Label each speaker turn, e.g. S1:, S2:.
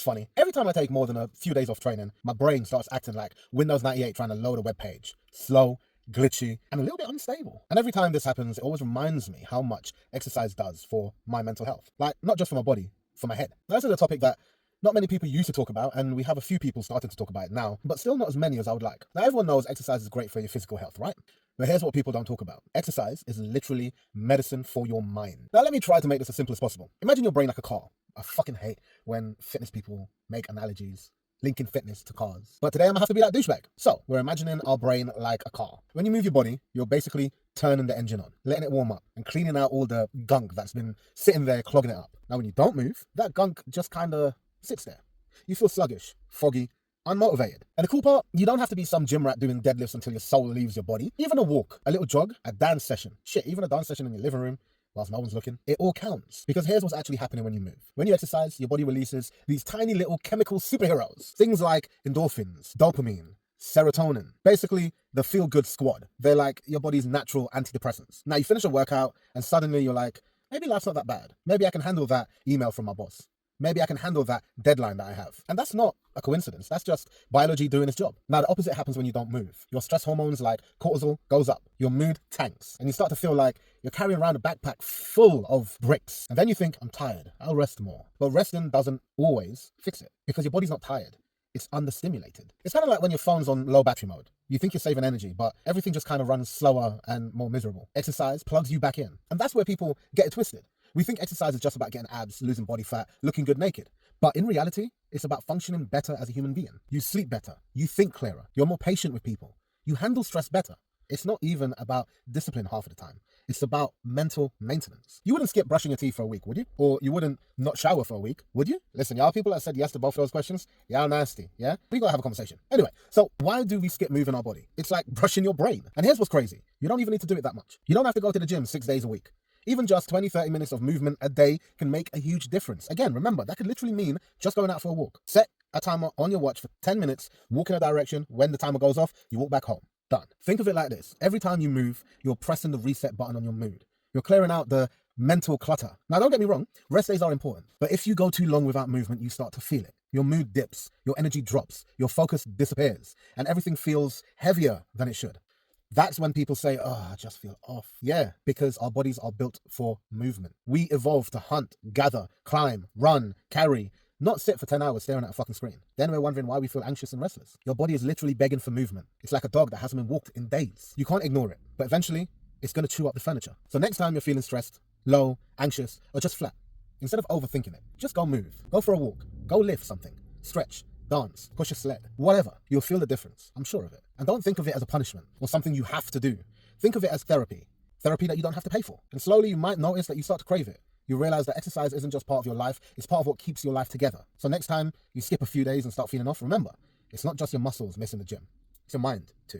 S1: what's funny? Every time I take more than a few days off training, my brain starts acting like Windows 98 trying to load a web page. Slow, glitchy, and a little bit unstable. And every time this happens, it always reminds me how much exercise does for my mental health. Like, not just for my body, for my head. Now, this is a topic that not many people used to talk about, and we have a few people starting to talk about it now, but still not as many as I would like. Now, everyone knows exercise is great for your physical health, right? But here's what people don't talk about. Exercise is literally medicine for your mind. Now, let me try to make this as simple as possible. Imagine your brain like a car. I fucking hate when fitness people make analogies linking fitness to cars. But today I'm gonna have to be that douchebag. So, we're imagining our brain like a car. When you move your body, you're basically turning the engine on, letting it warm up, and cleaning out all the gunk that's been sitting there, clogging it up. Now, when you don't move, that gunk just kind of sits there. You feel sluggish, foggy, unmotivated. And the cool part, you don't have to be some gym rat doing deadlifts until your soul leaves your body. Even a walk, a little jog, a dance session. Shit, even a dance session in your living room whilst no one's looking, it all counts. Because here's what's actually happening when you move. When you exercise, your body releases these tiny little chemical superheroes. Things like endorphins, dopamine, serotonin. Basically, the feel-good squad. They're like your body's natural antidepressants. Now, you finish a workout and suddenly you're like, maybe life's not that bad. Maybe I can handle that email from my boss. Maybe I can handle that deadline that I have. And that's not a coincidence. That's just biology doing its job. Now, the opposite happens when you don't move. Your stress hormones like cortisol goes up. Your mood tanks. And you start to feel like you're carrying around a backpack full of bricks. And then you think, I'm tired. I'll rest more. But resting doesn't always fix it because your body's not tired. It's understimulated. It's kind of like when your phone's on low battery mode. You think you're saving energy, but everything just kind of runs slower and more miserable. Exercise plugs you back in. And that's where people get it twisted. We think exercise is just about getting abs, losing body fat, looking good naked. But in reality, it's about functioning better as a human being. You sleep better. You think clearer. You're more patient with people. You handle stress better. It's not even about discipline half of the time. It's about mental maintenance. You wouldn't skip brushing your teeth for a week, would you? Or you wouldn't not shower for a week, would you? Listen, y'all people that said yes to both of those questions, y'all nasty, yeah? We gotta have a conversation. Anyway, so why do we skip moving our body? It's like brushing your brain. And here's what's crazy. You don't even need to do it that much. You don't have to go to the gym 6 days a week. Even just 20, 30 minutes of movement a day can make a huge difference. Again, remember, that could literally mean just going out for a walk. Set a timer on your watch for 10 minutes, walk in a direction. When the timer goes off, you walk back home. Done. Think of it like this. Every time you move, you're pressing the reset button on your mood. You're clearing out the mental clutter. Now, don't get me wrong, rest days are important. But if you go too long without movement, you start to feel it. Your mood dips, your energy drops, your focus disappears, and everything feels heavier than it should. That's when people say, oh, I just feel off. Yeah, because our bodies are built for movement. We evolved to hunt, gather, climb, run, carry, not sit for 10 hours staring at a fucking screen. Then we're wondering why we feel anxious and restless. Your body is literally begging for movement. It's like a dog that hasn't been walked in days. You can't ignore it, but eventually it's going to chew up the furniture. So next time you're feeling stressed, low, anxious, or just flat, instead of overthinking it, just go move. Go for a walk. Go lift something. Stretch. Dance, push a sled, whatever. You'll feel the difference. I'm sure of it. And don't think of it as a punishment or something you have to do. Think of it as therapy. Therapy that you don't have to pay for. And slowly you might notice that you start to crave it. You realize that exercise isn't just part of your life, it's part of what keeps your life together. So next time you skip a few days and start feeling off, remember, it's not just your muscles missing the gym. It's your mind too.